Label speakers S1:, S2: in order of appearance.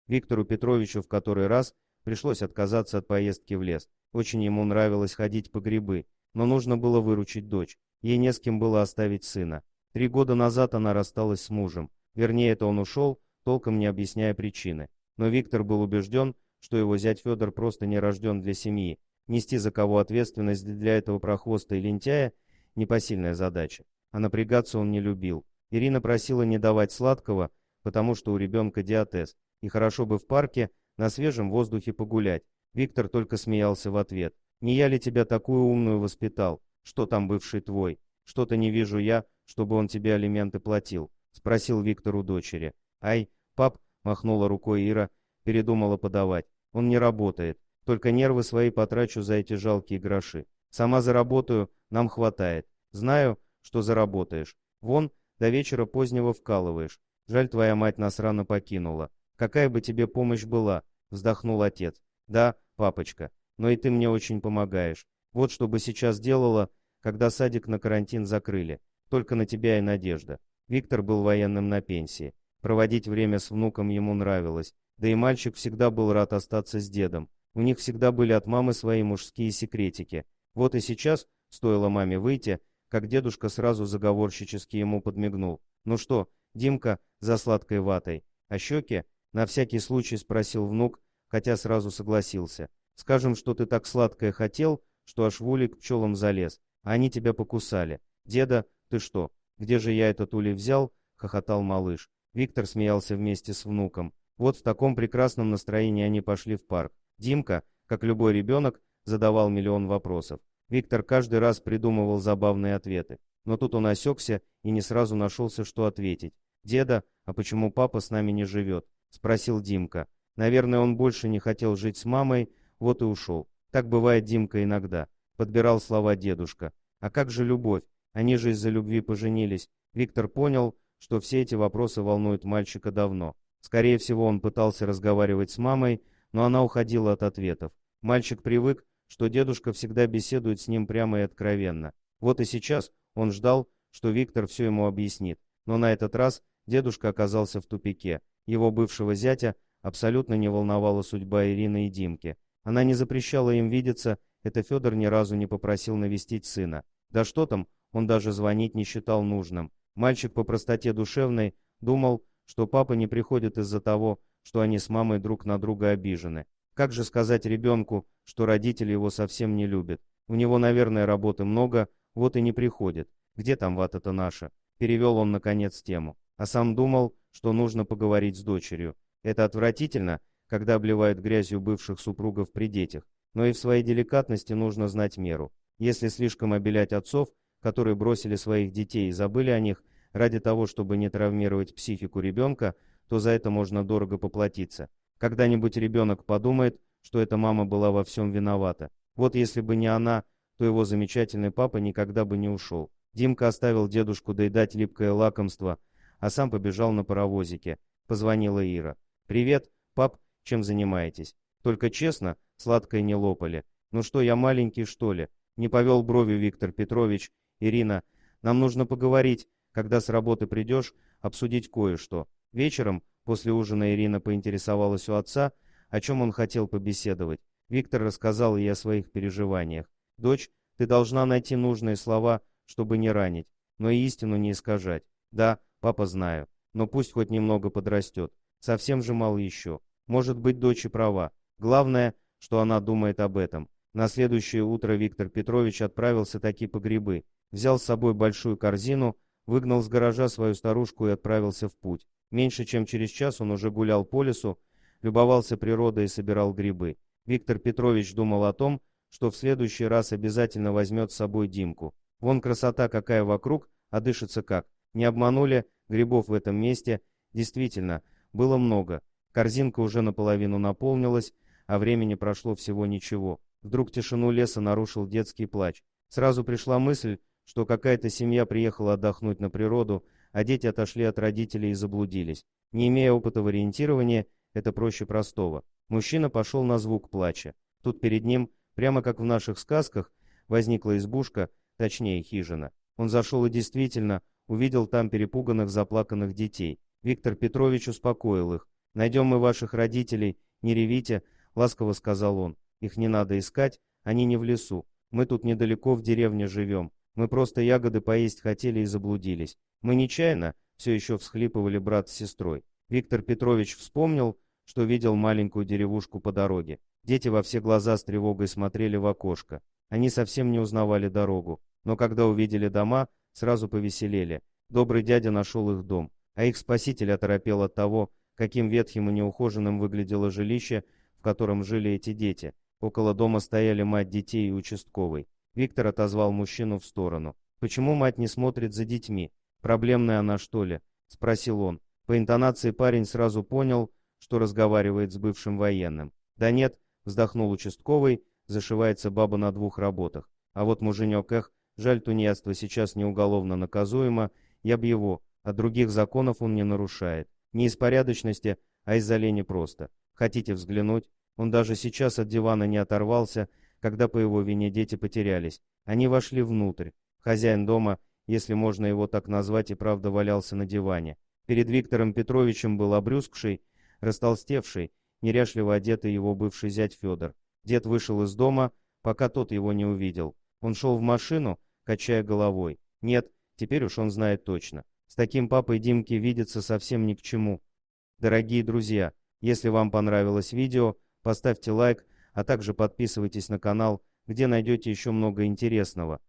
S1: Виктору Петровичу в который раз пришлось отказаться от поездки в лес. Очень ему нравилось ходить по грибы, но нужно было выручить дочь. Ей не с кем было оставить сына. 3 года назад она рассталась с мужем. Вернее, это он ушел, толком не объясняя причины. Но Виктор был убежден, что его зять Федор просто не рожден для семьи. Нести за кого ответственность для этого прохвоста и лентяя – непосильная задача. А напрягаться он не любил. Ирина просила не давать сладкого, потому что у ребенка диатез, и хорошо бы в парке на свежем воздухе погулять. Виктор только смеялся в ответ. «Не я ли тебя такую умную воспитал? Что там бывший твой? Что-то не вижу я, чтобы он тебе алименты платил», — спросил Виктор у дочери. «Ай, пап», — махнула рукой Ира, передумала подавать. «Он не работает. Только нервы свои потрачу за эти жалкие гроши. Сама заработаю, нам хватает. Знаю, что заработаешь. Вон, до вечера позднего вкалываешь. Жаль, твоя мать нас рано покинула. Какая бы тебе помощь была?» — вздохнул отец. «Да, папочка, но и ты мне очень помогаешь. Вот что бы сейчас делала, когда садик на карантин закрыли. Только на тебя и надежда». Виктор был военным на пенсии. Проводить время с внуком ему нравилось. Да и мальчик всегда был рад остаться с дедом. У них всегда были от мамы свои мужские секретики. Вот и сейчас, стоило маме выйти, как дедушка сразу заговорщически ему подмигнул. «Ну что, Димка, за сладкой ватой? А щеки?» — на всякий случай спросил внук, хотя сразу согласился. «Скажем, что ты так сладкое хотел, что аж в улей к пчелам залез, а они тебя покусали. Деда, ты что? Где же я этот улей взял?» — хохотал малыш. Виктор смеялся вместе с внуком. Вот в таком прекрасном настроении они пошли в парк. Димка, как любой ребенок, задавал миллион вопросов. Виктор каждый раз придумывал забавные ответы. Но тут он осекся и не сразу нашелся, что ответить. «Деда, а почему папа с нами не живет?» — спросил Димка. Наверное, он больше не хотел жить с мамой, вот и ушел. Так бывает, Димка, иногда. Подбирал слова дедушка. А как же любовь? Они же из-за любви поженились. Виктор понял, что все эти вопросы волнуют мальчика давно. Скорее всего, он пытался разговаривать с мамой, но она уходила от ответов. Мальчик привык, что дедушка всегда беседует с ним прямо и откровенно. Вот и сейчас он ждал, что Виктор все ему объяснит. Но на этот раз дедушка оказался в тупике. Его бывшего зятя абсолютно не волновала судьба Ирины и Димки. Она не запрещала им видеться, это Федор ни разу не попросил навестить сына. Да что там, он даже звонить не считал нужным. Мальчик по простоте душевной думал, что папа не приходит из-за того, что они с мамой друг на друга обижены. Как же сказать ребенку, что родители его совсем не любят? У него, наверное, работы много, вот и не приходит. Где там вата-то наша? Перевел он, наконец, тему. А сам думал, что нужно поговорить с дочерью. Это отвратительно, когда обливают грязью бывших супругов при детях. Но и в своей деликатности нужно знать меру. Если слишком обелять отцов, которые бросили своих детей и забыли о них, ради того, чтобы не травмировать психику ребенка, то за это можно дорого поплатиться. Когда-нибудь ребенок подумает, что эта мама была во всем виновата. Вот если бы не она, то его замечательный папа никогда бы не ушел. Димка оставил дедушку доедать липкое лакомство, а сам побежал на паровозике. Позвонила Ира. «Привет, пап, чем занимаетесь? Только честно, сладкое не лопали. Ну что, я маленький, что ли?» Не повел бровью Виктор Петрович. «Ирина, нам нужно поговорить, когда с работы придешь, обсудить кое-что». Вечером, после ужина, Ирина поинтересовалась у отца, о чем он хотел побеседовать. Виктор рассказал ей о своих переживаниях. «Дочь, ты должна найти нужные слова, чтобы не ранить, но и истину не искажать. Да, папа, знаю, но пусть хоть немного подрастет. Совсем же мал еще. Может быть, дочь и права. Главное, что она думает об этом». На следующее утро Виктор Петрович отправился таки по грибы. Взял с собой большую корзину, выгнал с гаража свою старушку и отправился в путь. Меньше чем через час он уже гулял по лесу, любовался природой и собирал грибы. Виктор Петрович думал о том, что в следующий раз обязательно возьмет с собой Димку. Вон красота какая вокруг, а дышится как. Не обманули, грибов в этом месте действительно было много. Корзинка уже наполовину наполнилась, а времени прошло всего ничего. Вдруг тишину леса нарушил детский плач. Сразу пришла мысль, что какая-то семья приехала отдохнуть на природу, а дети отошли от родителей и заблудились. Не имея опыта в ориентировании, это проще простого. Мужчина пошел на звук плача. Тут перед ним, прямо как в наших сказках, возникла избушка, точнее хижина. Он зашел и действительно увидел там перепуганных, заплаканных детей. Виктор Петрович успокоил их. «Найдем мы ваших родителей, не ревите», — ласково сказал он. «Их не надо искать, они не в лесу. Мы тут недалеко в деревне живем. Мы просто ягоды поесть хотели и заблудились. Мы нечаянно», — все еще всхлипывали брат с сестрой. Виктор Петрович вспомнил, что видел маленькую деревушку по дороге. Дети во все глаза с тревогой смотрели в окошко. Они совсем не узнавали дорогу, но когда увидели дома, сразу повеселели. Добрый дядя нашел их дом, а их спаситель оторопел от того, каким ветхим и неухоженным выглядело жилище, в котором жили эти дети. Около дома стояли мать детей и участковый. Виктор отозвал мужчину в сторону. «Почему мать не смотрит за детьми? Проблемная она, что ли?» — спросил он. По интонации парень сразу понял, что разговаривает с бывшим военным. «Да нет», — вздохнул участковый, — «зашивается баба на двух работах. А вот муженек, жаль, тунеядство сейчас не уголовно наказуемо, я б его, а других законов он не нарушает. Не из порядочности, а из-за лени просто. Хотите взглянуть?» Он даже сейчас от дивана не оторвался, когда по его вине дети потерялись. Они вошли внутрь. Хозяин дома, если можно его так назвать, и правда валялся на диване. Перед Виктором Петровичем был обрюзгший, растолстевший, неряшливо одетый его бывший зять Федор. Дед вышел из дома, пока тот его не увидел. Он шел в машину, качая головой. Нет, теперь уж он знает точно. С таким папой Димке видеться совсем ни к чему. Дорогие друзья, если вам понравилось видео, поставьте лайк, а также подписывайтесь на канал, где найдете еще много интересного.